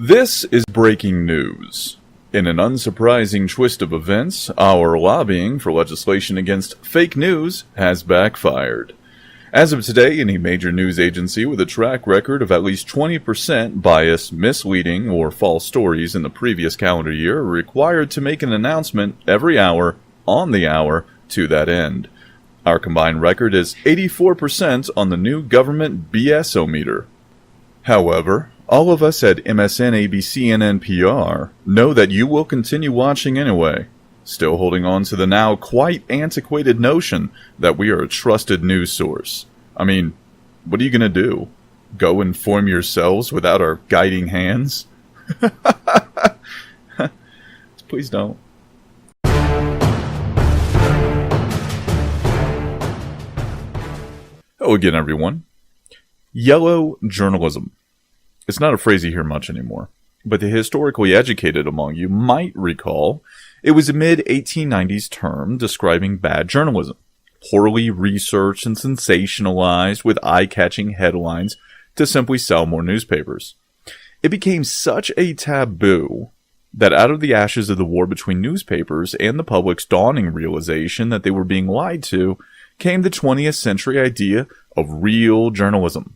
This is breaking news. In an unsurprising twist of events, our lobbying for legislation against fake news has backfired. As of today, any major news agency with a track record of at least 20% biased, misleading, or false stories in the previous calendar year are required to make an announcement every hour, on the hour, to that end. Our combined record is 84% on the new government BS-o-meter. However, all of us at MSN, ABC, and NPR know that you will continue watching anyway, still holding on to the now quite antiquated notion that we are a trusted news source. I mean, what are you going to do? Go inform yourselves without our guiding hands? Please don't. Hello again, everyone. Yellow journalism. It's not a phrase you hear much anymore, but the historically educated among you might recall it was a mid-1890s term describing bad journalism, poorly researched and sensationalized with eye-catching headlines to simply sell more newspapers. It became such a taboo that out of the ashes of the war between newspapers and the public's dawning realization that they were being lied to came the 20th century idea of real journalism.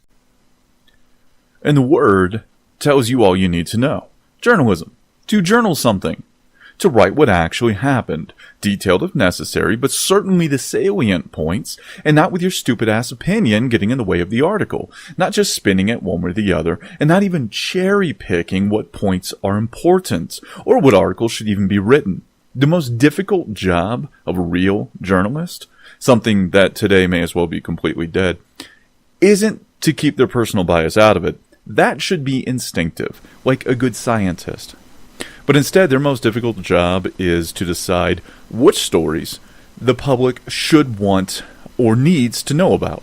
And the word tells you all you need to know. Journalism. To journal something. To write what actually happened. Detailed if necessary, but certainly the salient points, and not with your stupid-ass opinion getting in the way of the article. Not just spinning it one way or the other, and not even cherry-picking what points are important, or what articles should even be written. The most difficult job of a real journalist, something that today may as well be completely dead, isn't to keep their personal bias out of it. That should be instinctive, like a good scientist. But instead, their most difficult job is to decide which stories the public should want or needs to know about.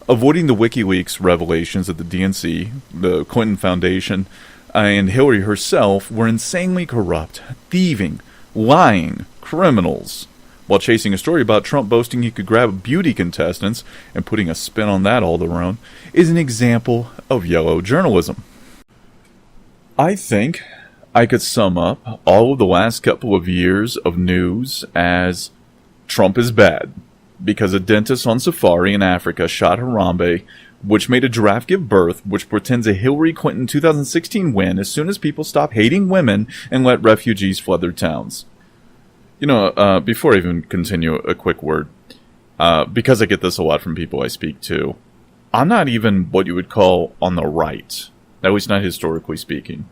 Avoiding the WikiLeaks revelations that the DNC, the Clinton Foundation, and Hillary herself were insanely corrupt, thieving, lying criminals, while chasing a story about Trump boasting he could grab beauty contestants and putting a spin on that all their own, is an example of yellow journalism. I think I could sum up all of the last couple of years of news as Trump is bad, because a dentist on safari in Africa shot Harambe, which made a giraffe give birth, which pretends a Hillary Clinton 2016 win as soon as people stop hating women and let refugees flood their towns. You know, before I even continue, a quick word. Because I get this a lot from people I speak to, I'm not even what you would call on the right. At least not historically speaking.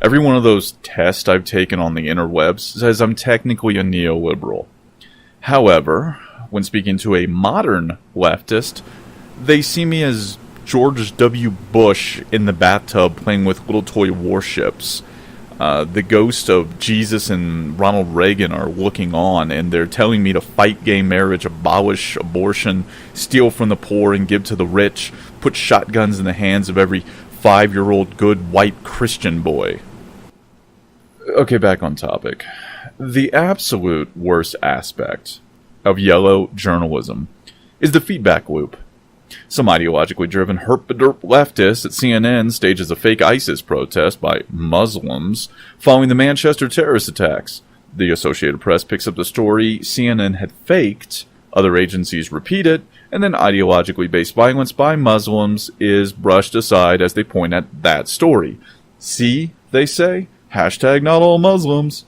Every one of those tests I've taken on the interwebs says I'm technically a neoliberal. However, when speaking to a modern leftist, they see me as George W. Bush in the bathtub playing with little toy warships. The ghost of Jesus and Ronald Reagan are looking on, and they're telling me to fight gay marriage, abolish abortion, steal from the poor and give to the rich, put shotguns in the hands of every 5-year-old good white Christian boy. Okay, back on topic. The absolute worst aspect of yellow journalism is the feedback loop. Some ideologically driven herp-a-derp leftist at CNN stages a fake ISIS protest by Muslims following the Manchester terrorist attacks. The Associated Press picks up the story CNN had faked, other agencies repeat it, and then ideologically based violence by Muslims is brushed aside as they point at that story. See, they say, hashtag not all Muslims.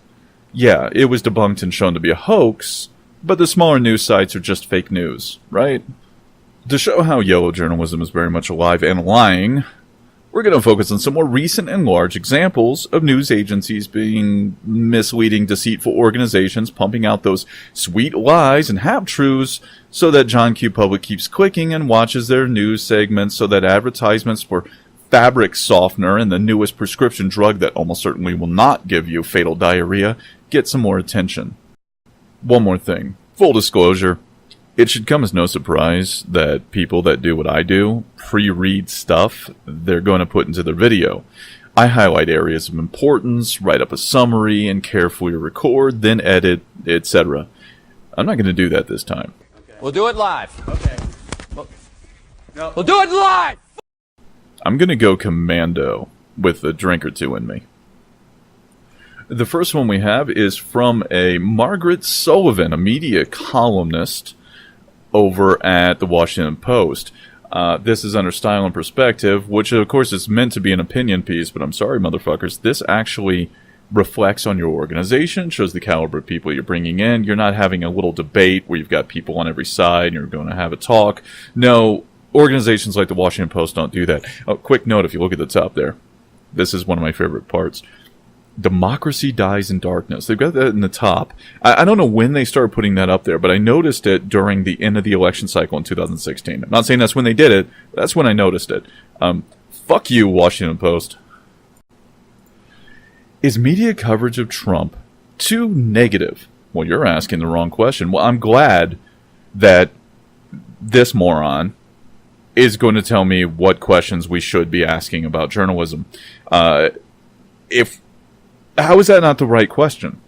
Yeah, it was debunked and shown to be a hoax, but the smaller news sites are just fake news, right? To show how yellow journalism is very much alive and lying, we're going to focus on some more recent and large examples of news agencies being misleading, deceitful organizations pumping out those sweet lies and half-truths so that John Q. Public keeps clicking and watches their news segments so that advertisements for fabric softener and the newest prescription drug that almost certainly will not give you fatal diarrhea get some more attention. One more thing. Full disclosure. It should come as no surprise that people that do what I do pre-read stuff they're going to put into their video. I highlight areas of importance, write up a summary, and carefully record, then edit, etc. I'm not going to do that this time. Okay. We'll do it live. Okay. We'll do it live! I'm going to go commando with a drink or two in me. The first one we have is from a Margaret Sullivan, a media columnist over at the Washington Post. This is under Style and Perspective, which of course is meant to be an opinion piece, but I'm sorry, motherfuckers, this actually reflects on your organization, shows the caliber of people you're bringing in. You're not having a little debate where you've got people on every side and you're going to have a talk. No, organizations like the Washington Post don't do that. Oh, quick note, if you look at the top there, this is one of my favorite parts. Democracy dies in darkness. They've got that in the top. I don't know when they started putting that up there, but I noticed it during the end of the election cycle in 2016. I'm not saying that's when they did it, but that's when I noticed it. Fuck you, Washington Post. Is media coverage of Trump too negative? Well, you're asking the wrong question. Well, I'm glad that this moron is going to tell me what questions we should be asking about journalism. How is that not the right question?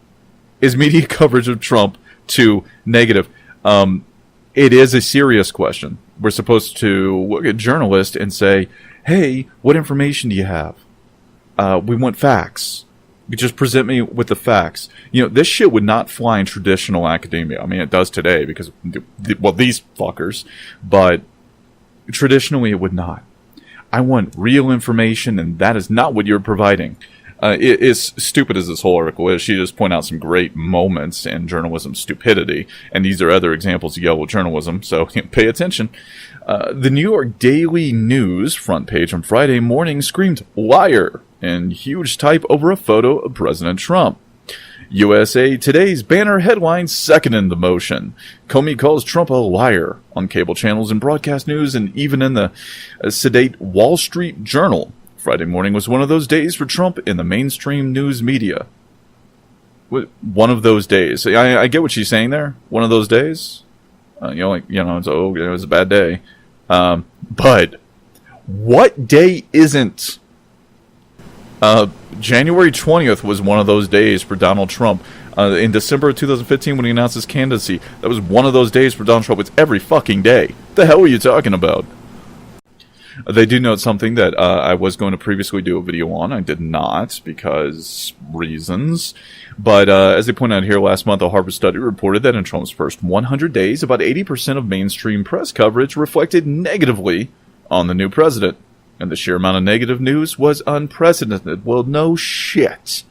Is media coverage of Trump too negative? It is a serious question. We're supposed to look at journalists and say, hey, what information do you have? We want facts. You just present me with the facts. You know, this shit would not fly in traditional academia. I mean, it does today because, well, these fuckers. But traditionally, it would not. I want real information, and that is not what you're providing. As stupid as this whole article is, she just pointed out some great moments in journalism stupidity, and these are other examples of yellow journalism, so pay attention. The New York Daily News front page on Friday morning screamed liar in huge type over a photo of President Trump. USA Today's banner headline seconded the motion. Comey calls Trump a liar on cable channels and broadcast news, and even in the sedate Wall Street Journal. Friday morning was one of those days for Trump in the mainstream news media. One of those days. I get what she's saying there. One of those days. It was a bad day. But what day isn't? January 20th was one of those days for Donald Trump. In December of 2015, when he announced his candidacy, that was one of those days for Donald Trump. It's every fucking day. The hell are you talking about? They do note something that I was going to previously do a video on. I did not because reasons. But as they point out here, last month a Harvard study reported that in Trump's first 100 days, about 80% of mainstream press coverage reflected negatively on the new president. And the sheer amount of negative news was unprecedented. Well, no shit.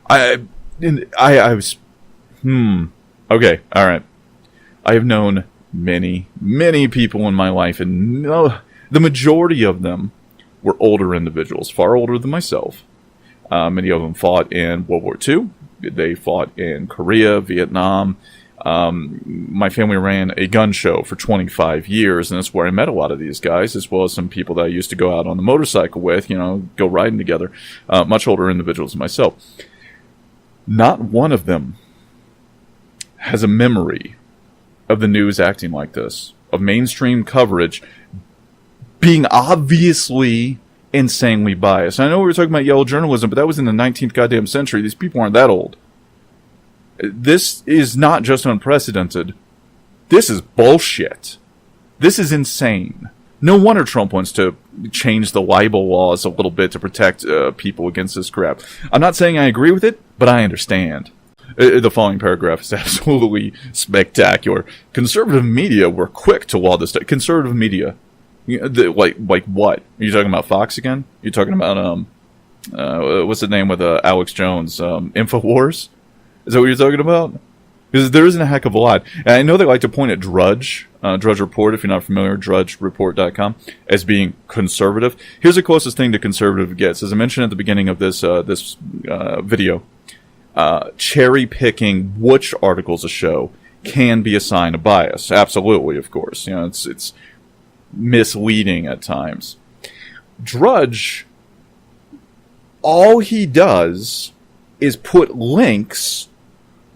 I was... Okay, alright. I have known many, many people in my life, and the majority of them were older individuals, far older than myself. Many of them fought in World War II. They fought in Korea, Vietnam. My family ran a gun show for 25 years, and that's where I met a lot of these guys, as well as some people that I used to go out on the motorcycle with, go riding together. Much older individuals than myself. Not one of them has a memory of the news acting like this, of mainstream coverage being obviously insanely biased. I know we were talking about yellow journalism, but that was in the 19th goddamn century. These people aren't that old. This is not just unprecedented. This is bullshit. This is insane. No wonder Trump wants to change the libel laws a little bit to protect people against this crap. I'm not saying I agree with it, but I understand. The following paragraph is absolutely spectacular. Conservative media were quick to laud this. Conservative media. Like what? Are you talking about Fox again? You're talking about, what's the name with Alex Jones? InfoWars? Is that what you're talking about? Because there isn't a heck of a lot. And I know they like to point at Drudge Report, if you're not familiar, drudgereport.com, as being conservative. Here's the closest thing to conservative gets. As I mentioned at the beginning of this video, cherry picking which articles a show can be a sign of bias. Absolutely, of course. It's misleading at times. Drudge, all he does is put links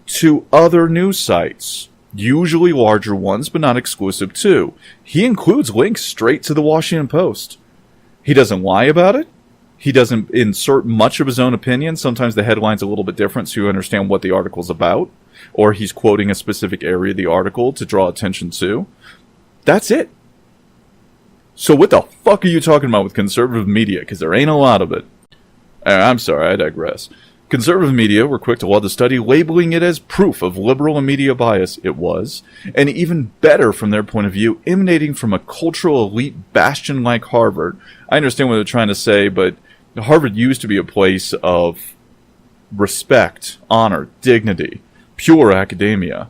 to other news sites, usually larger ones, but not exclusive to. He includes links straight to the Washington Post. He doesn't lie about it. He doesn't insert much of his own opinion. Sometimes the headline's a little bit different so you understand what the article's about, or he's quoting a specific area of the article to draw attention to. That's it. So what the fuck are you talking about with conservative media? Because there ain't a lot of it. I'm sorry, I digress. Conservative media were quick to laud the study, labeling it as proof of liberal and media bias. It was. And even better from their point of view, emanating from a cultural elite bastion like Harvard. I understand what they're trying to say, but Harvard used to be a place of respect, honor, dignity, pure academia.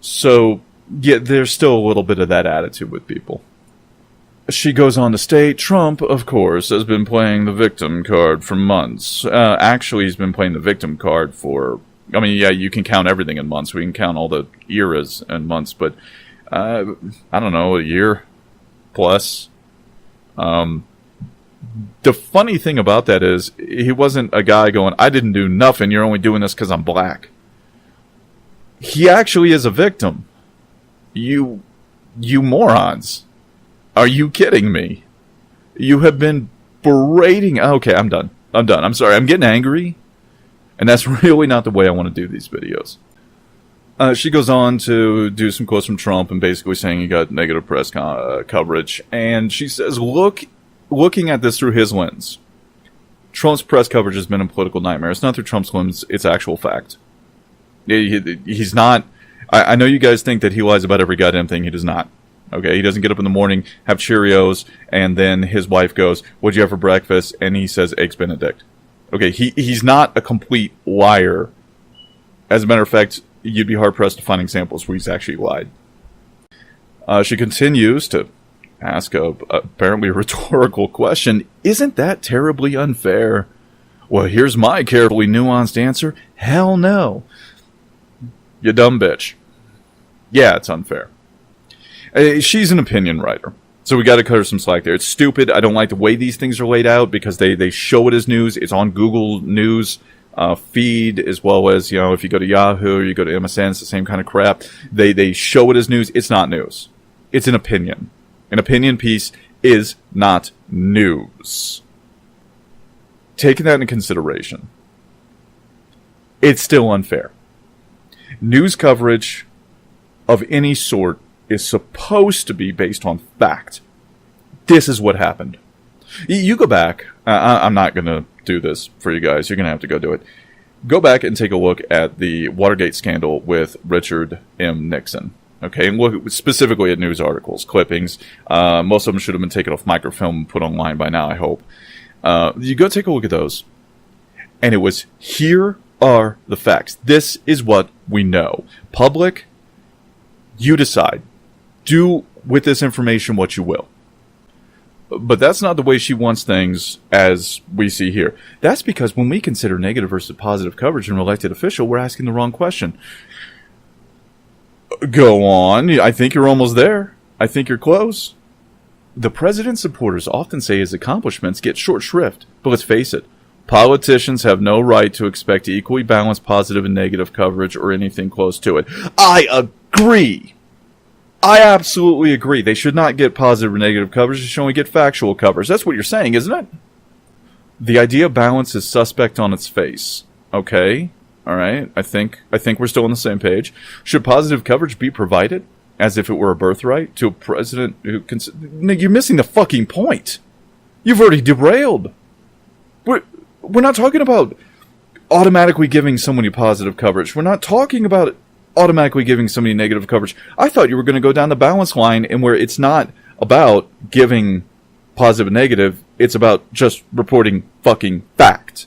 So, yeah, there's still a little bit of that attitude with people. She goes on to state, Trump, of course, has been playing the victim card for months. Actually, he's been playing the victim card for... I mean, yeah, you can count everything in months. We can count all the eras in months, but, I don't know, a year plus. The funny thing about that is, he wasn't a guy going, I didn't do nothing, you're only doing this because I'm black. He actually is a victim. You morons. Are you kidding me? You have been berating... Okay, I'm done. I'm sorry. I'm getting angry. And that's really not the way I want to do these videos. She goes on to do some quotes from Trump and basically saying he got negative press coverage. And she says, looking at this through his lens, Trump's press coverage has been a political nightmare. It's not through Trump's lens. It's actual fact. He's not... I know you guys think that he lies about every goddamn thing. He does not. Okay, he doesn't get up in the morning, have Cheerios, and then his wife goes, what'd you have for breakfast? And he says, Eggs Benedict. Okay, he's not a complete liar. As a matter of fact, you'd be hard-pressed to find examples where he's actually lied. She continues to ask apparently a rhetorical question. Isn't that terribly unfair? Well, here's my carefully nuanced answer. Hell no. You dumb bitch. Yeah, it's unfair. She's an opinion writer, so we got to cut her some slack there. It's stupid. I don't like the way these things are laid out because they show it as news. It's on Google News feed as well as, if you go to Yahoo or you go to MSN, it's the same kind of crap. They show it as news. It's not news. It's an opinion. An opinion piece is not news. Taking that into consideration, it's still unfair. News coverage of any sort is supposed to be based on fact. This is what happened. You go back. I'm not going to do this for you guys. You're going to have to go do it. Go back and take a look at the Watergate scandal with Richard M. Nixon. Okay, and look specifically at news articles, clippings. Most of them should have been taken off microfilm and put online by now, I hope. You go take a look at those. And it was, here are the facts. This is what we know. Public, you decide. Do with this information what you will. But that's not the way she wants things as we see here. That's because when we consider negative versus positive coverage in an elected official, we're asking the wrong question. Go on. I think you're almost there. I think you're close. The president's supporters often say his accomplishments get short shrift. But let's face it. Politicians have no right to expect equally balanced positive and negative coverage or anything close to it. I agree. I absolutely agree. They should not get positive or negative coverage. They should only get factual coverage. That's what you're saying, isn't it? The idea of balance is suspect on its face. Okay? All right. I think we're still on the same page. Should positive coverage be provided as if it were a birthright to a president who you're missing the fucking point. You've already derailed. We're not talking about automatically giving somebody positive coverage. We're not talking about automatically giving somebody negative coverage. I thought you were going to go down the balance line and where it's not about giving positive and negative, it's about just reporting fucking fact.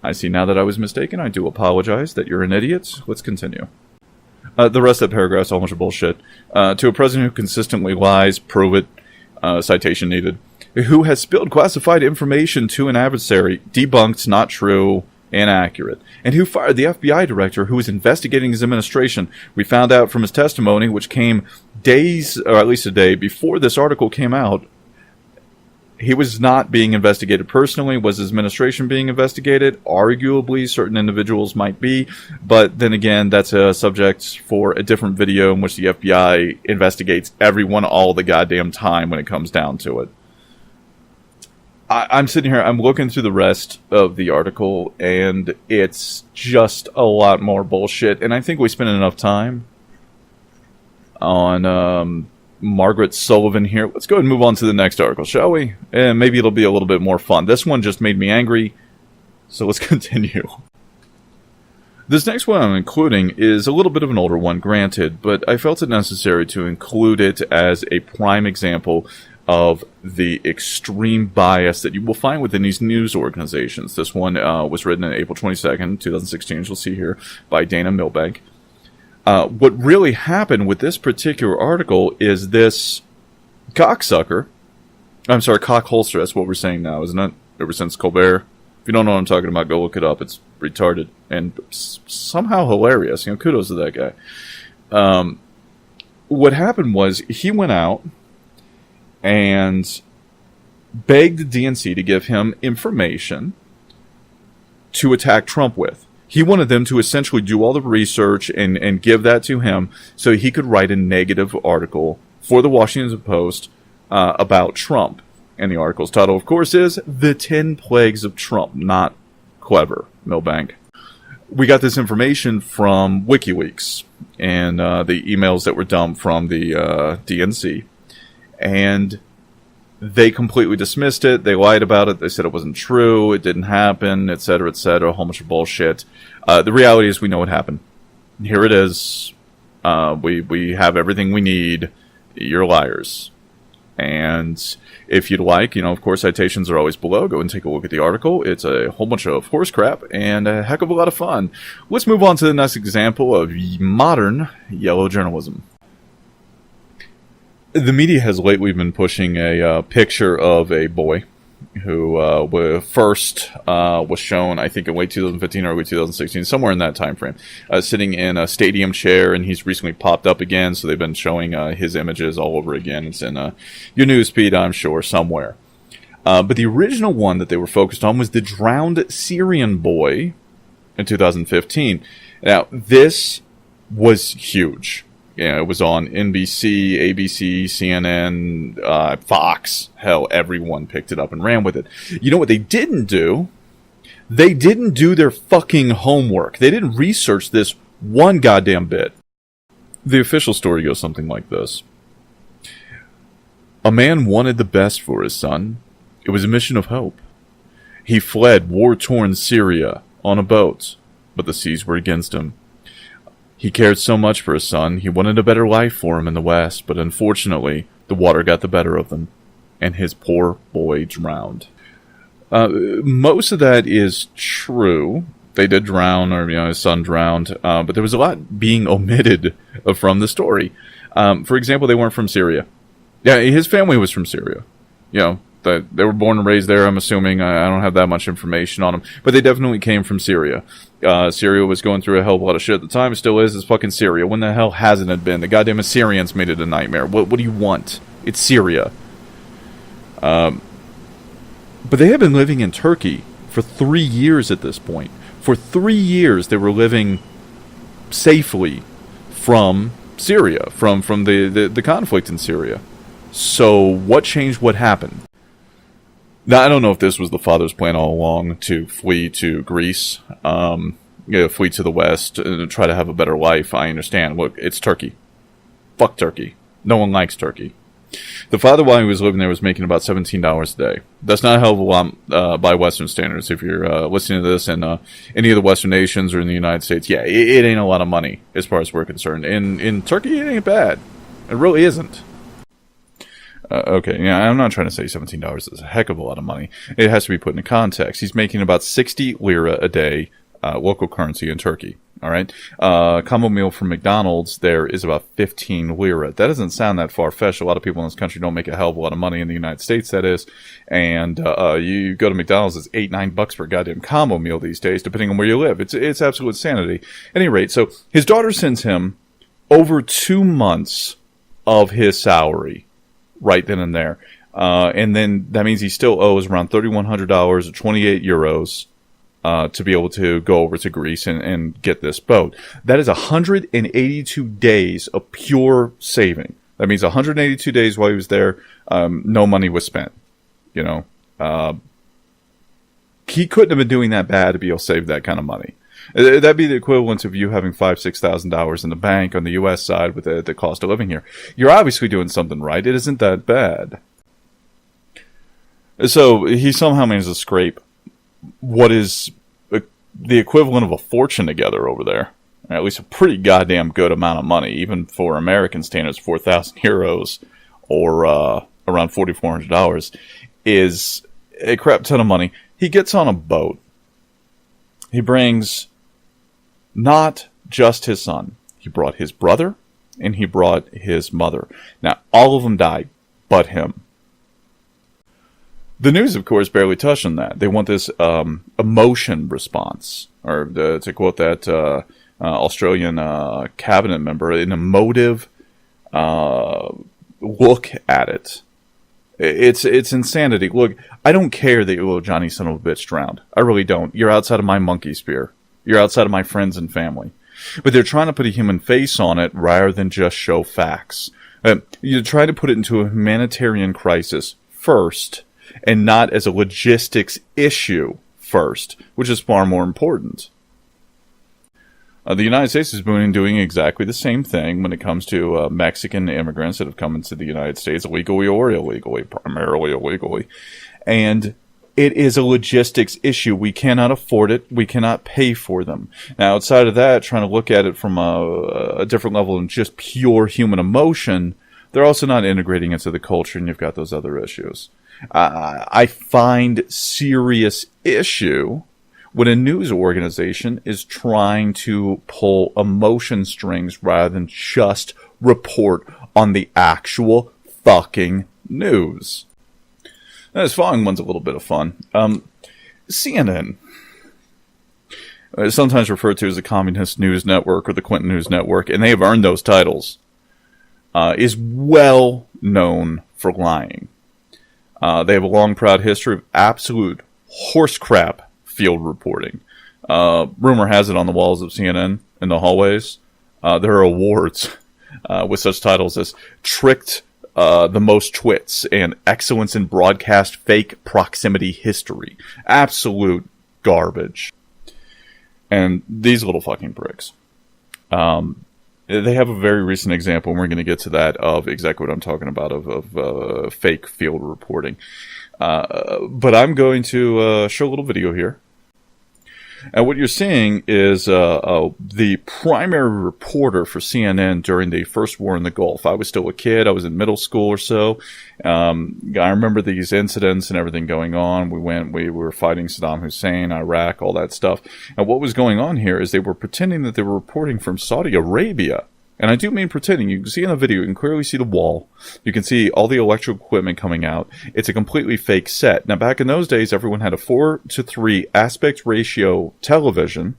I see now that I was mistaken. I do apologize that you're an idiot. Let's continue. The rest of that paragraph is a whole bunch of bullshit. To a president who consistently lies, prove it, citation needed, who has spilled classified information to an adversary, debunked, not true, inaccurate, and who fired the FBI director who was investigating his administration. We found out from his testimony, which came days, or at least a day before this article came out, he was not being investigated personally. Was his administration being investigated? Arguably, certain individuals might be, but then again, that's a subject for a different video in which the FBI investigates everyone all the goddamn time when it comes down to it. I'm sitting here, I'm looking through the rest of the article, and it's just a lot more bullshit. And I think we spent enough time on Margaret Sullivan here. Let's go ahead and move on to the next article, shall we? And maybe it'll be a little bit more fun. This one just made me angry, so let's continue. This next one I'm including is a little bit of an older one, granted, but I felt it necessary to include it as a prime example of the extreme bias that you will find within these news organizations. This one was written on April 22nd, 2016, as you'll see here, by Dana Milbank. What really happened with this particular article is this cockholster, that's what we're saying now, isn't it? Ever since Colbert. If you don't know what I'm talking about, go look it up. It's retarded and somehow hilarious. Kudos to that guy. What happened was he went out and begged the DNC to give him information to attack Trump with. He wanted them to essentially do all the research and give that to him so he could write a negative article for the Washington Post about Trump. And the article's title, of course, is The 10 Plagues of Trump. Not clever, Milbank. We got this information from WikiLeaks and the emails that were dumped from the DNC. And they completely dismissed it. They lied about it. They said it wasn't true. It didn't happen, etc., etc., a whole bunch of bullshit. The reality is we know what happened. Here it is. We have everything we need. You're liars. And if you'd like, of course, citations are always below. Go and take a look at the article. It's a whole bunch of horse crap and a heck of a lot of fun. Let's move on to the next example of modern yellow journalism. The media has lately been pushing a picture of a boy who first was shown, I think, in late 2015 or early 2016, somewhere in that time frame, sitting in a stadium chair, and he's recently popped up again, so they've been showing his images all over again. It's in your newsfeed, I'm sure, somewhere. But the original one that they were focused on was the drowned Syrian boy in 2015. Now, this was huge. It was on NBC, ABC, CNN, Fox. Hell, everyone picked it up and ran with it. You know what they didn't do? They didn't do their fucking homework. They didn't research this one goddamn bit. The official story goes something like this. A man wanted the best for his son. It was a mission of hope. He fled war-torn Syria on a boat, but the seas were against him. He cared so much for his son, he wanted a better life for him in the West, but unfortunately, the water got the better of them, and his poor boy drowned. Most of that is true. They did drown, or his son drowned, but there was a lot being omitted from the story. For example, they weren't from Syria. Yeah, his family was from Syria. They were born and raised there, I'm assuming. I don't have that much information on them. But they definitely came from Syria. Syria was going through a hell of a lot of shit at the time. It still is. It's fucking Syria. When the hell hasn't it been? The goddamn Assyrians made it a nightmare. What do you want? It's Syria. But they have been living in Turkey for 3 years at this point. For 3 years, they were living safely from Syria, from the conflict in Syria. So what changed? What happened? Now, I don't know if this was the father's plan all along to flee to Greece, flee to the West, and try to have a better life. I understand. Look, it's Turkey. Fuck Turkey. No one likes Turkey. The father, while he was living there, was making about $17 a day. That's not a hell of a lot by Western standards. If you're listening to this in any of the Western nations or in the United States, yeah, it ain't a lot of money as far as we're concerned. In Turkey, it ain't bad. It really isn't. Okay, I'm not trying to say $17 is a heck of a lot of money. It has to be put into context. He's making about 60 lira a day, local currency in Turkey. All right, combo meal from McDonald's there is about 15 lira. That doesn't sound that far-fetched. A lot of people in this country don't make a hell of a lot of money in the United States, that is. And you go to McDonald's, it's $8-9 for a goddamn combo meal these days, depending on where you live. It's absolute insanity. At any rate, so his daughter sends him over 2 months of his salary right then and there. And then that means he still owes around $3,100 or 28 euros to be able to go over to Greece and get this boat. That is 182 days of pure saving. That means 182 days while he was there, no money was spent. He couldn't have been doing that bad to be able to save that kind of money. That'd be the equivalent of you having $5,000-6,000 in the bank on the U.S. side with the cost of living here. You're obviously doing something right. It isn't that bad. So he somehow manages to scrape what is the equivalent of a fortune together over there. At least a pretty goddamn good amount of money, even for American standards. 4,000 euros or around $4,400 is a crap ton of money. He gets on a boat. He brings not just his son. He brought his brother and he brought his mother. Now, all of them died but him. The news, of course, barely touched on that. They want this emotion response, or to quote that Australian cabinet member, an emotive look at it. It's insanity. Look, I don't care that your little Johnny son of a bitch drowned. I really don't. You're outside of my monkey spear. You're outside of my friends and family. But they're trying to put a human face on it rather than just show facts. You're trying to put it into a humanitarian crisis first, and not as a logistics issue first, which is far more important. The United States has been doing exactly the same thing when it comes to Mexican immigrants that have come into the United States legally or illegally, primarily illegally. And it is a logistics issue. We cannot afford it. We cannot pay for them. Now, outside of that, trying to look at it from a different level than just pure human emotion, they're also not integrating into the culture, and you've got those other issues. I find serious issue when a news organization is trying to pull emotion strings rather than just report on the actual fucking news. Now, this following one's a little bit of fun. CNN, sometimes referred to as the Communist News Network or the Clinton News Network, and they have earned those titles, is well known for lying. They have a long, proud history of absolute horse crap field reporting. Rumor has it on the walls of CNN in the hallways, there are awards with such titles as Tricked the Most Twits and Excellence in Broadcast Fake Proximity History. Absolute garbage. And these little fucking bricks. They have a very recent example, and we're going to get to that, of exactly what I'm talking about, of fake field reporting. But I'm going to show a little video here. And what you're seeing is the primary reporter for CNN during the first war in the Gulf. I was still a kid. I was in middle school or so. I remember these incidents and everything going on. We were fighting Saddam Hussein, Iraq, all that stuff. And what was going on here is they were pretending that they were reporting from Saudi Arabia. And I do mean pretending. You can see in the video, you can clearly see the wall. You can see all the electrical equipment coming out. It's a completely fake set. Now, back in those days, everyone had a 4:3 aspect ratio television.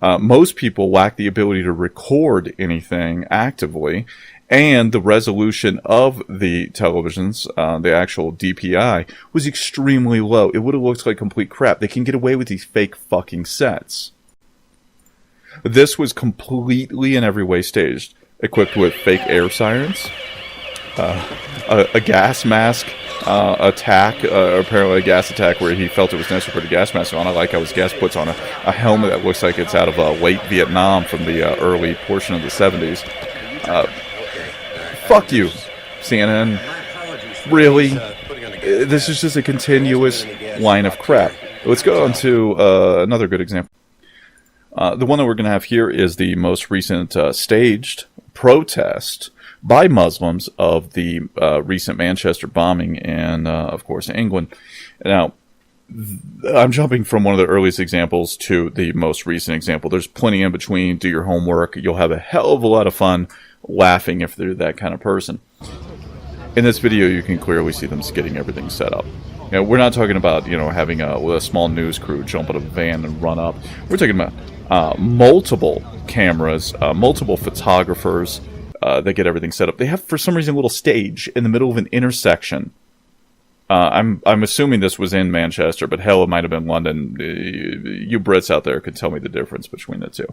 Most people lacked the ability to record anything actively. And the resolution of the televisions, the actual DPI, was extremely low. It would have looked like complete crap. They can get away with these fake fucking sets. This was completely in every way staged, equipped with fake air sirens, a gas mask attack, apparently a gas attack where he felt it was necessary to put a gas mask on. I like how his gas puts on a helmet that looks like it's out of late Vietnam from the early portion of the 70s. Fuck you, CNN. Really? This is just a continuous line of crap. Let's go on to another good example. The one that we're going to have here is the most recent staged protest by Muslims of the recent Manchester bombing in, of course, England. Now, I'm jumping from one of the earliest examples to the most recent example. There's plenty in between. Do your homework. You'll have a hell of a lot of fun laughing if they're that kind of person. In this video, you can clearly see them getting everything set up. You know, we're not talking about, having a small news crew jump on a van and run up. We're talking about multiple cameras, multiple photographers that get everything set up. They have, for some reason, a little stage in the middle of an intersection. I'm assuming this was in Manchester, but hell, it might have been London. You Brits out there could tell me the difference between the two.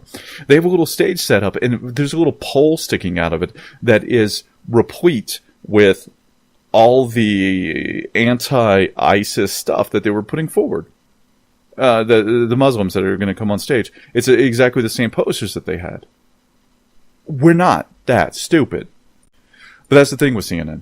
They have a little stage set up, and there's a little pole sticking out of it that is replete with all the anti-ISIS stuff that they were putting forward. the Muslims that are going to come on stage. It's exactly the same posters that they had. We're not that stupid. But that's the thing with CNN.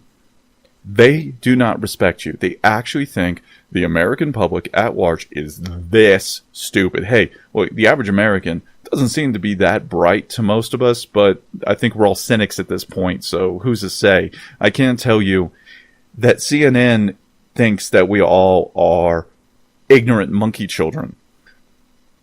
They do not respect you. They actually think the American public at large is this stupid. Hey, well, the average American doesn't seem to be that bright to most of us, but I think we're all cynics at this point, so who's to say? I can tell you that CNN thinks that we all are ignorant monkey children.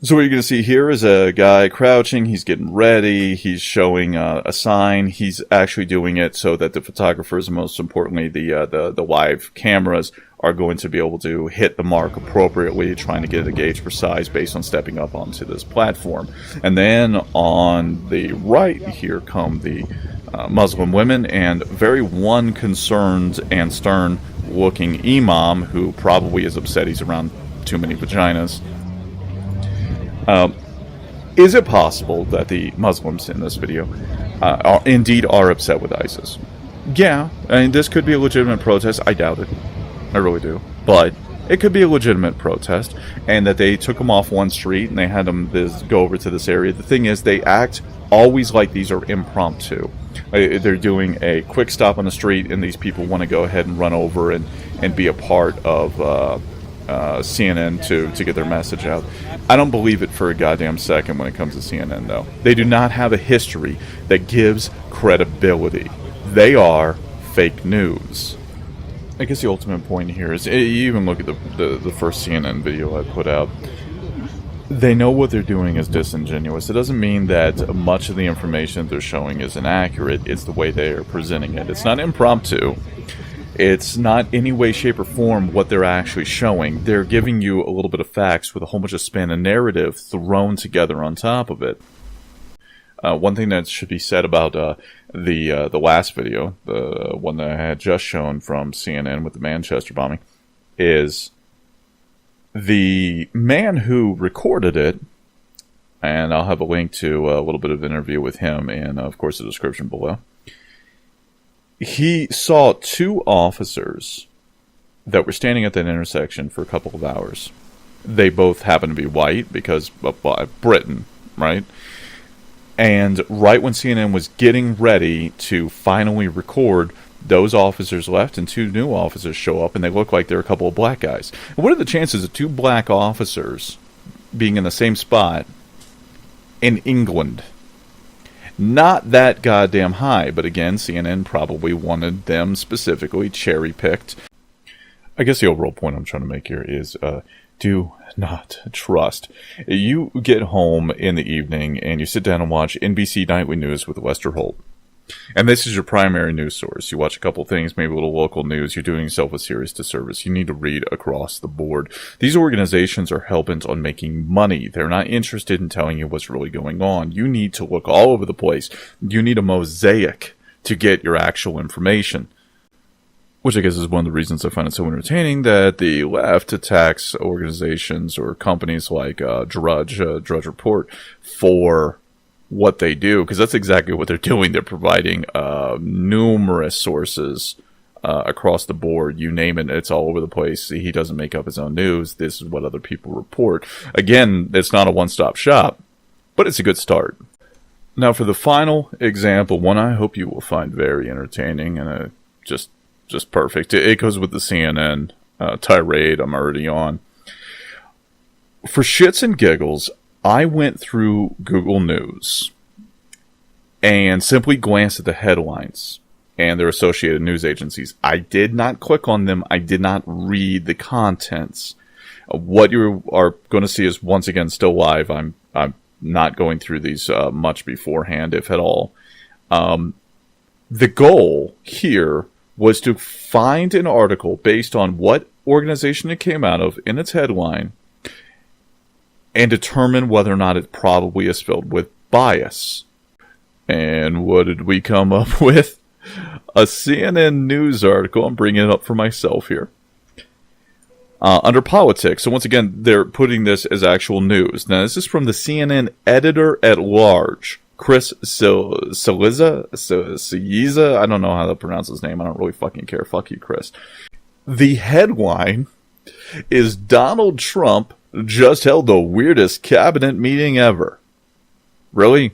So what you're going to see here is a guy crouching. He's getting ready. He's showing a sign. He's actually doing it so that the photographers, and most importantly, the live cameras, are going to be able to hit the mark appropriately, trying to get a gauge for size based on stepping up onto this platform. And then on the right here come the Muslim women and very one concerned and stern looking imam who probably is upset he's around too many vaginas. Is it possible that the Muslims in this video are upset with ISIS? Yeah, I mean, this could be a legitimate protest. I doubt it. I really do. But it could be a legitimate protest, and that they took them off one street and they had them go over to this area. The thing is, they act always like these are impromptu. They're doing a quick stop on the street, and these people want to go ahead and run over and be a part of CNN to get their message out. I don't believe it for a goddamn second when it comes to CNN, though. They do not have a history that gives credibility. They are fake news. I guess the ultimate point here is, you even look at the first CNN video I put out. They know what they're doing is disingenuous. It doesn't mean that much of the information they're showing is inaccurate. It's the way they are presenting it. It's not impromptu. It's not any way, shape, or form what they're actually showing. They're giving you a little bit of facts with a whole bunch of spin and narrative thrown together on top of it. One thing that should be said about the last video, the one that I had just shown from CNN with the Manchester bombing, is the man who recorded it, and I'll have a link to a little bit of interview with him in, of course, the description below. He saw two officers that were standing at that intersection for a couple of hours. They both happen to be white because of Britain, right? And right when CNN was getting ready to finally record, those officers left and two new officers show up, and they look like they're a couple of black guys. And what are the chances of two black officers being in the same spot in England? Not that goddamn high, but again, CNN probably wanted them specifically cherry-picked. I guess the overall point I'm trying to make here is, do not trust. You get home in the evening and you sit down and watch NBC Nightly News with Lester Holt. And this is your primary news source. You watch a couple things, maybe a little local news. You're doing yourself a serious disservice. You need to read across the board. These organizations are hell-bent on making money. They're not interested in telling you what's really going on. You need to look all over the place. You need a mosaic to get your actual information. Which I guess is one of the reasons I find it so entertaining that the left attacks organizations or companies like Drudge Report for what they do, because that's exactly what they're doing. They're providing numerous sources across the board. You name it, it's all over the place. He doesn't make up his own news. This is what other people report. Again, it's not a one-stop shop, but it's a good start. Now for the final example, one I hope you will find very entertaining and just perfect. It goes with the CNN tirade I'm already on. For shits and giggles, I went through Google News and simply glanced at the headlines and their associated news agencies. I did not click on them. I did not read the contents. What you are going to see is, once again, still live. I'm not going through these much beforehand, if at all. The goal here was to find an article based on what organization it came out of in its headline and determine whether or not it probably is filled with bias. And what did we come up with? A CNN news article. I'm bringing it up for myself here. Under politics. So once again, they're putting this as actual news. Now, this is from the CNN editor-at-large, Chris Cillizza. I don't know how to pronounce his name. I don't really fucking care. Fuck you, Chris. The headline is Donald Trump just held the weirdest cabinet meeting ever. Really?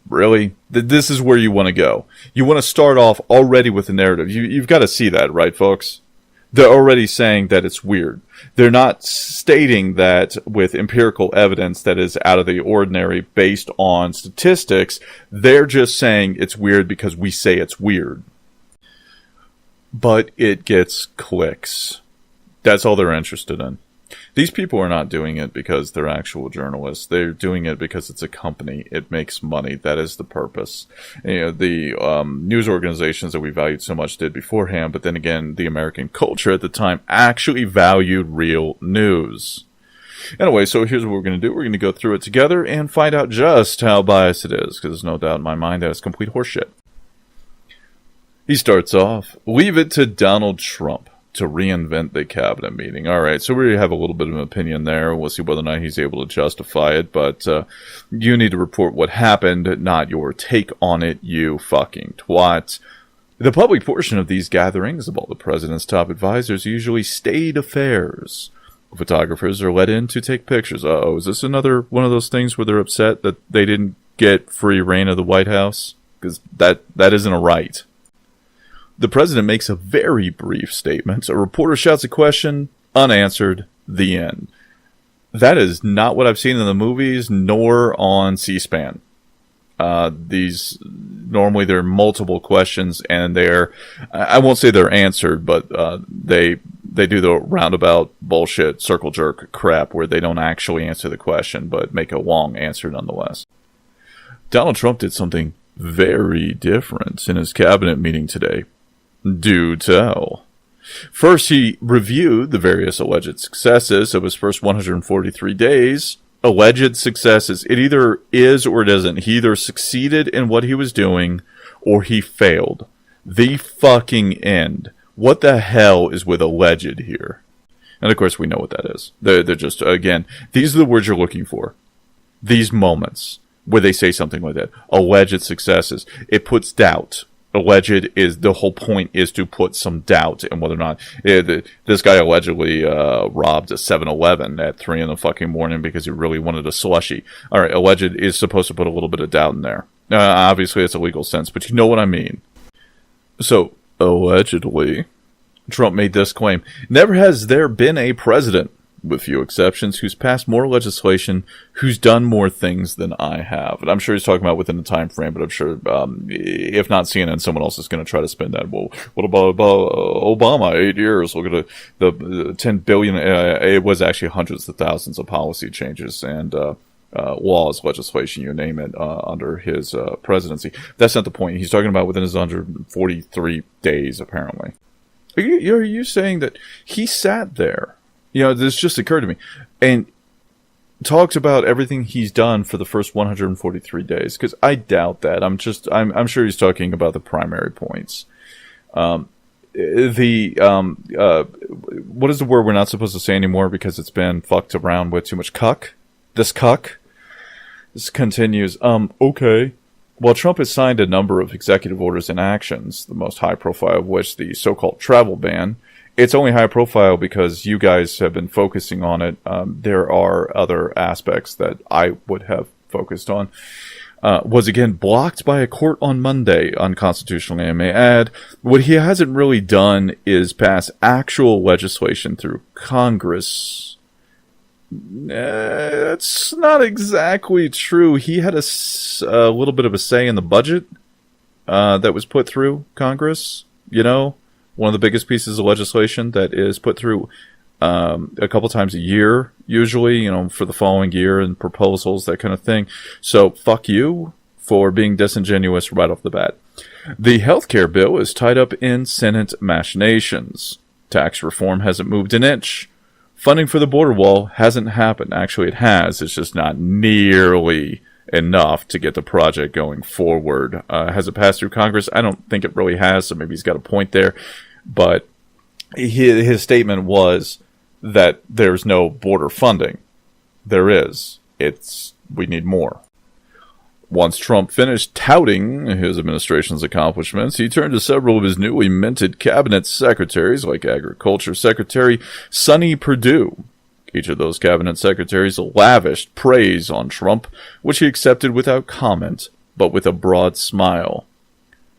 Really? This is where you want to go. You want to start off already with the narrative. You've got to see that, right, folks? They're already saying that it's weird. They're not stating that with empirical evidence that is out of the ordinary based on statistics. They're just saying it's weird because we say it's weird. But it gets clicks. That's all they're interested in. These people are not doing it because they're actual journalists. They're doing it because it's a company. It makes money. That is the purpose. The news organizations that we valued so much did beforehand, but then again, the American culture at the time actually valued real news. Anyway, so here's what we're going to do. We're going to go through it together and find out just how biased it is, because there's no doubt in my mind that it's complete horseshit. He starts off, leave it to Donald Trump to reinvent the cabinet meeting. All right, so we have a little bit of an opinion there. We'll see whether or not he's able to justify it, but you need to report what happened, not your take on it, you fucking twat. The public portion of these gatherings of all the president's top advisors usually state affairs. Photographers are let in to take pictures. Uh-oh, is this another one of those things where they're upset that they didn't get free reign of the White House? Because that isn't a right. The president makes a very brief statement. A reporter shouts a question, unanswered, the end. That is not what I've seen in the movies, nor on C-SPAN. These, normally there are multiple questions, and I won't say they're answered, but they do the roundabout bullshit circle jerk crap where they don't actually answer the question, but make a long answer nonetheless. Donald Trump did something very different in his cabinet meeting today. Do tell. First, he reviewed the various alleged successes of his first 143 days. Alleged successes. It either is or it isn't. He either succeeded in what he was doing or he failed. The fucking end. What the hell is with alleged here? And of course, we know what that is. They're just, again, these are the words you're looking for. These moments where they say something like that. Alleged successes. It puts doubt. Alleged is, the whole point is to put some doubt in whether or not this guy allegedly robbed a 7-Eleven at 3 in the fucking morning because he really wanted a slushie. All right, alleged is supposed to put a little bit of doubt in there. Obviously, it's a legal sense, but you know what I mean. So, allegedly, Trump made this claim. Never has there been a president, with few exceptions, who's passed more legislation, who's done more things than I have. And I'm sure he's talking about within the time frame, but I'm sure, if not CNN, someone else is going to try to spin that. Well, what about Obama? 8 years. Look at the 10 billion. It was actually hundreds of thousands of policy changes and laws, legislation, you name it, under his presidency. That's not the point. He's talking about within his 143 days, apparently. Are you saying that he sat there? You know, this just occurred to me, and talks about everything he's done for the first 143 days, because I doubt that. I'm sure he's talking about the primary points. What is the word we're not supposed to say anymore because it's been fucked around with too much cuck? This continues. Okay. While Trump has signed a number of executive orders and actions, the most high profile of which the so-called travel ban, it's only high profile because you guys have been focusing on it. There are other aspects that I would have focused on. Was again blocked by a court on Monday, unconstitutionally, I may add. What he hasn't really done is pass actual legislation through Congress. That's not exactly true. He had a little bit of a say in the budget that was put through Congress, you know? One of the biggest pieces of legislation that is put through a couple times a year, usually, you know, for the following year and proposals, that kind of thing. So, fuck you for being disingenuous right off the bat. The healthcare bill is tied up in Senate machinations. Tax reform hasn't moved an inch. Funding for the border wall hasn't happened. Actually, it has. It's just not nearly enough to get the project going forward. Has it passed through Congress? I don't think it really has, so maybe he's got a point there. But his statement was that there's no border funding. There is. We need more. Once Trump finished touting his administration's accomplishments, he turned to several of his newly minted cabinet secretaries, like Agriculture Secretary Sonny Perdue. Each of those cabinet secretaries lavished praise on Trump, which he accepted without comment, but with a broad smile.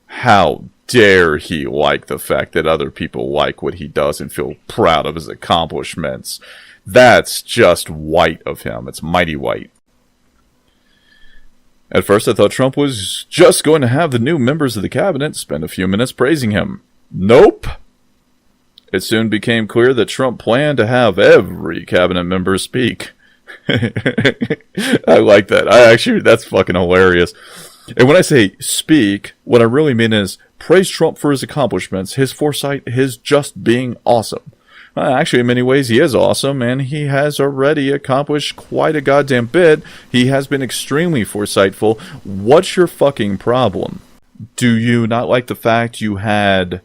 How dare he like the fact that other people like what he does and feel proud of his accomplishments? That's just white of him. It's mighty white. At first, I thought Trump was just going to have the new members of the cabinet spend a few minutes praising him. Nope. It soon became clear that Trump planned to have every cabinet member speak. I like that. That's fucking hilarious. And when I say speak, what I really mean is praise Trump for his accomplishments, his foresight, his just being awesome. Actually, in many ways, he is awesome, and he has already accomplished quite a goddamn bit. He has been extremely foresightful. What's your fucking problem? Do you not like the fact you had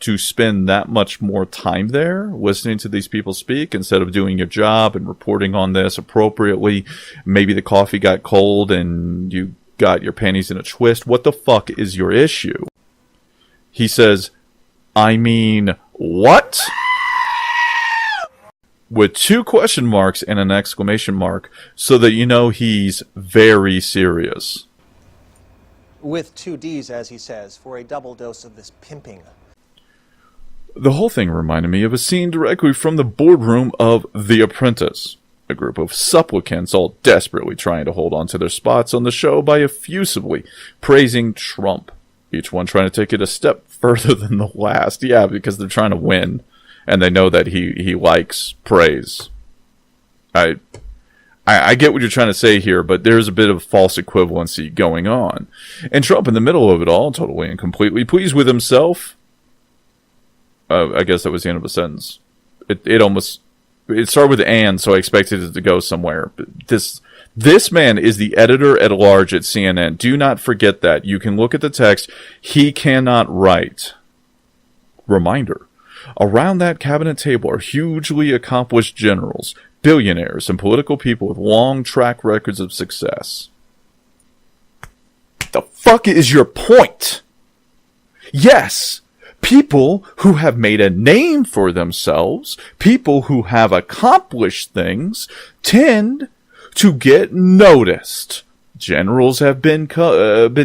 to spend that much more time there listening to these people speak instead of doing your job and reporting on this appropriately? Maybe the coffee got cold and you got your panties in a twist. What the fuck is your issue? He says, I mean, what? With 2 question marks and an exclamation mark, so that you know he's very serious. With 2 Ds, as he says, for a double dose of this pimping. The whole thing reminded me of a scene directly from the boardroom of The Apprentice. A group of supplicants all desperately trying to hold on to their spots on the show by effusively praising Trump. Each one trying to take it a step further than the last. Yeah, because they're trying to win. And they know that he likes praise. I get what you're trying to say here, but there's a bit of false equivalency going on. And Trump, in the middle of it all, totally and completely pleased with himself. I guess that was the end of the sentence. It started with "and," so I expected it to go somewhere. But this man is the editor at large at CNN. Do not forget that. You can look at the text. He cannot write. Reminder. Around that cabinet table are hugely accomplished generals, billionaires, and political people with long track records of success. The fuck is your point? Yes, people who have made a name for themselves, people who have accomplished things, tend to get noticed. Generals have been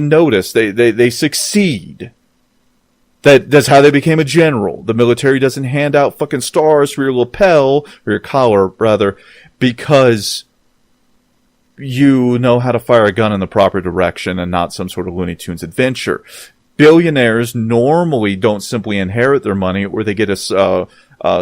noticed. They succeed. That's how they became a general. The military doesn't hand out fucking stars for your lapel, or your collar, rather, because you know how to fire a gun in the proper direction and not some sort of Looney Tunes adventure. Billionaires normally don't simply inherit their money, or they get a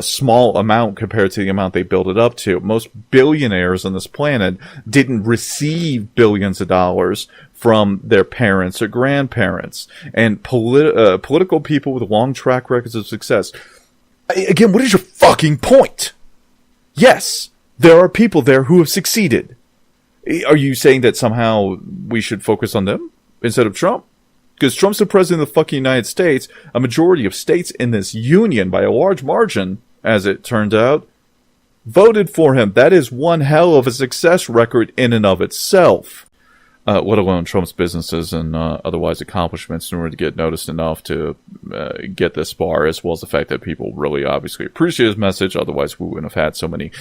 small amount compared to the amount they build it up to. Most billionaires on this planet didn't receive billions of dollars from their parents or grandparents. And political people with long track records of success. Again, what is your fucking point? Yes, there are people there who have succeeded. Are you saying that somehow we should focus on them instead of Trump? Because Trump's the president of the fucking United States. A majority of states in this union, by a large margin, as it turned out, voted for him. That is one hell of a success record in and of itself. Let alone Trump's businesses and otherwise accomplishments in order to get noticed enough to get this far, as well as the fact that people really obviously appreciate his message. Otherwise, we wouldn't have had so many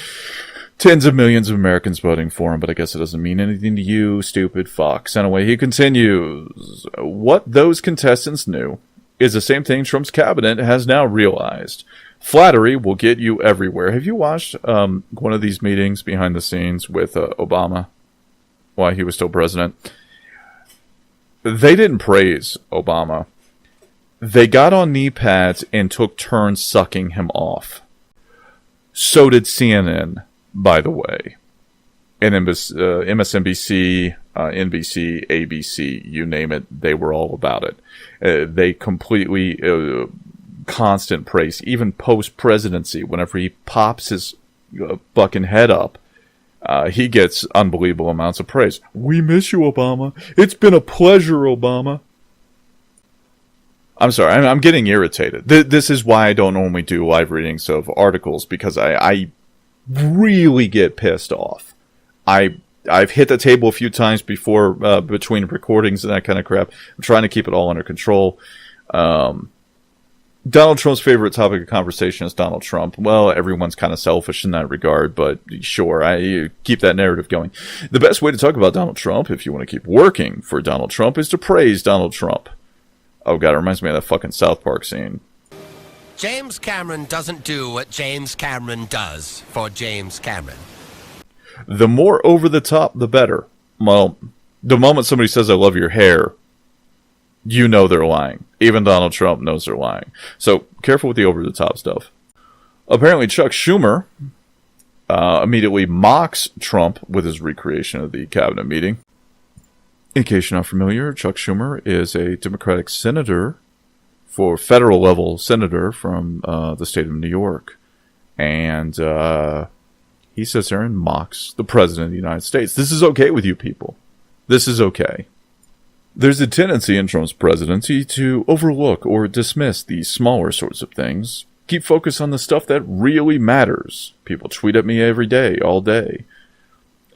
tens of millions of Americans voting for him, but I guess it doesn't mean anything to you, stupid fucks. Anyway, he continues. What those contestants knew is the same thing Trump's cabinet has now realized. Flattery will get you everywhere. Have you watched one of these meetings behind the scenes with Obama while he was still president? They didn't praise Obama. They got on knee pads and took turns sucking him off. So did CNN, by the way. And MSNBC, NBC, ABC, you name it, they were all about it. They completely constant praise, even post-presidency. Whenever he pops his fucking head up, he gets unbelievable amounts of praise. We miss you, Obama. It's been a pleasure, Obama. I'm sorry, I'm getting irritated. This is why I don't normally do live readings of articles, because I really get pissed off. I I've hit the table a few times before between recordings and that kind of crap. I'm trying to keep it all under control. Donald Trump's favorite topic of conversation is Donald Trump. Well, everyone's kind of selfish in that regard, but sure, you keep that narrative going. The best way to talk about Donald Trump, if you want to keep working for Donald Trump, is to praise Donald Trump. Oh god, it reminds me of that fucking South Park scene. James Cameron doesn't do what James Cameron does for James Cameron. The more over the top, the better. Well, the moment somebody says, I love your hair, you know they're lying. Even Donald Trump knows they're lying. So, careful with the over-the-top stuff. Apparently, Chuck Schumer immediately mocks Trump with his recreation of the cabinet meeting. In case you're not familiar, Chuck Schumer is a Democratic senator, for federal-level senator from the state of New York. And he sits there and mocks the President of the United States. This is okay with you people. This is okay. There's a tendency in Trump's presidency to overlook or dismiss these smaller sorts of things. Keep focus on the stuff that really matters. People tweet at me every day, all day.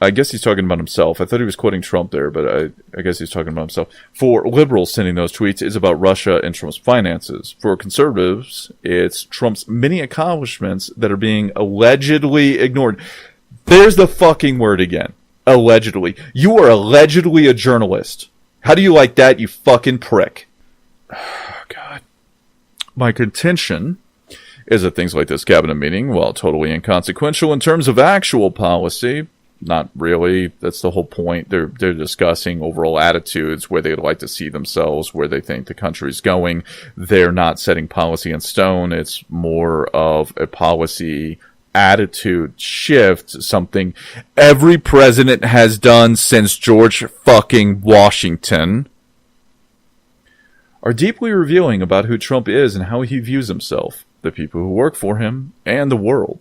I guess he's talking about himself. I thought he was quoting Trump there, but I guess he's talking about himself. For liberals, sending those tweets is about Russia and Trump's finances. For conservatives, it's Trump's many accomplishments that are being allegedly ignored. There's the fucking word again. Allegedly. You are allegedly a journalist. How do you like that, you fucking prick? Oh, God. My contention is that things like this cabinet meeting, while totally inconsequential in terms of actual policy, not really. That's the whole point. They're discussing overall attitudes, where they'd like to see themselves, where they think the country's going. They're not setting policy in stone. It's more of a policy attitude shift, something every president has done since George fucking Washington, are deeply revealing about who Trump is and how he views himself, the people who work for him, and the world.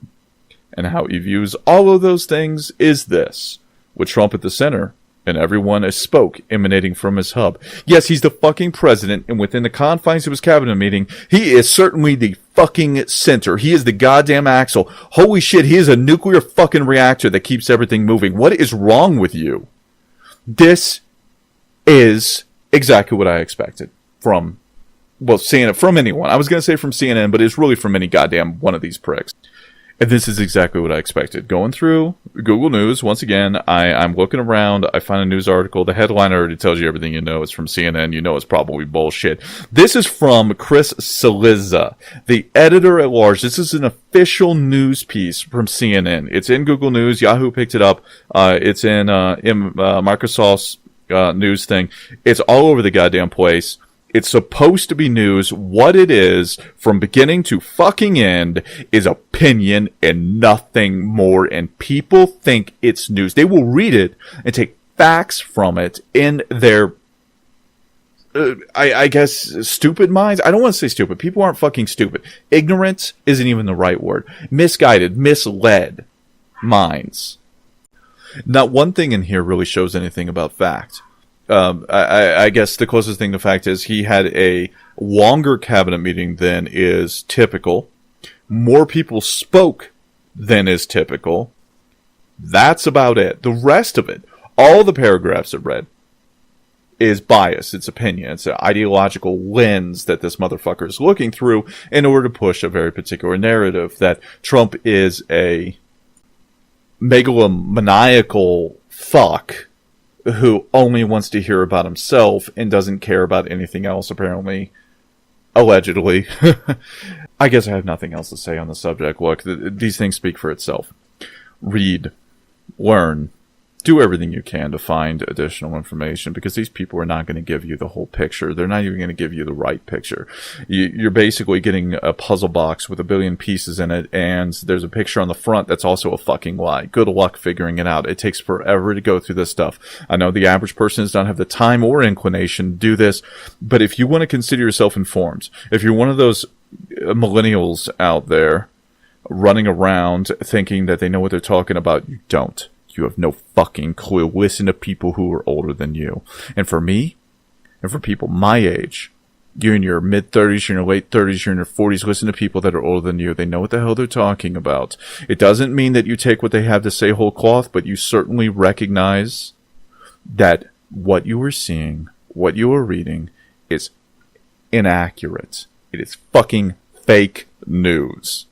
And how he views all of those things is this, with Trump at the center, and everyone a spoke emanating from his hub. Yes, he's the fucking president, and within the confines of his cabinet meeting, he is certainly the fucking center. He is the goddamn axle. Holy shit, he is a nuclear fucking reactor that keeps everything moving. What is wrong with you? This is exactly what I expected from, well, CNN, from anyone. I was going to say from CNN, but it's really from any goddamn one of these pricks. And this is exactly what I expected. Going through Google News, once again, I'm looking around, I find a news article, the headline already tells you everything you know. It's from CNN, you know it's probably bullshit. This is from Chris Cillizza, the editor-at-large. This is an official news piece from CNN. It's in Google News, Yahoo picked it up, it's in Microsoft's news thing. It's all over the goddamn place. It's supposed to be news. What it is, from beginning to fucking end, is opinion and nothing more. And people think it's news. They will read it and take facts from it in their, I guess, stupid minds. I don't want to say stupid. People aren't fucking stupid. Ignorance isn't even the right word. Misguided, misled minds. Not one thing in here really shows anything about fact. I guess the closest thing to fact is he had a longer cabinet meeting than is typical. More people spoke than is typical. That's about it. The rest of it, all the paragraphs it read, is bias. It's opinion. It's an ideological lens that this motherfucker is looking through in order to push a very particular narrative that Trump is a megalomaniacal fuck who only wants to hear about himself and doesn't care about anything else, apparently. Allegedly. I guess I have nothing else to say on the subject. Look, these things speak for itself. Read. Learn. Do everything you can to find additional information, because these people are not going to give you the whole picture. They're not even going to give you the right picture. You're basically getting a puzzle box with a billion pieces in it, and there's a picture on the front that's also a fucking lie. Good luck figuring it out. It takes forever to go through this stuff. I know the average person does not have the time or inclination to do this, but if you want to consider yourself informed, if you're one of those millennials out there running around thinking that they know what they're talking about, you don't. You have no fucking clue. Listen to people who are older than you. And for me, and for people my age, You're in your mid-30s, you're in your late 30s, you're in your 40s. Listen to people that are older than you. They know what the hell they're talking about. It doesn't mean that you take what they have to say whole cloth, but you certainly recognize that what you are seeing, what you are reading, is inaccurate. It is fucking fake news.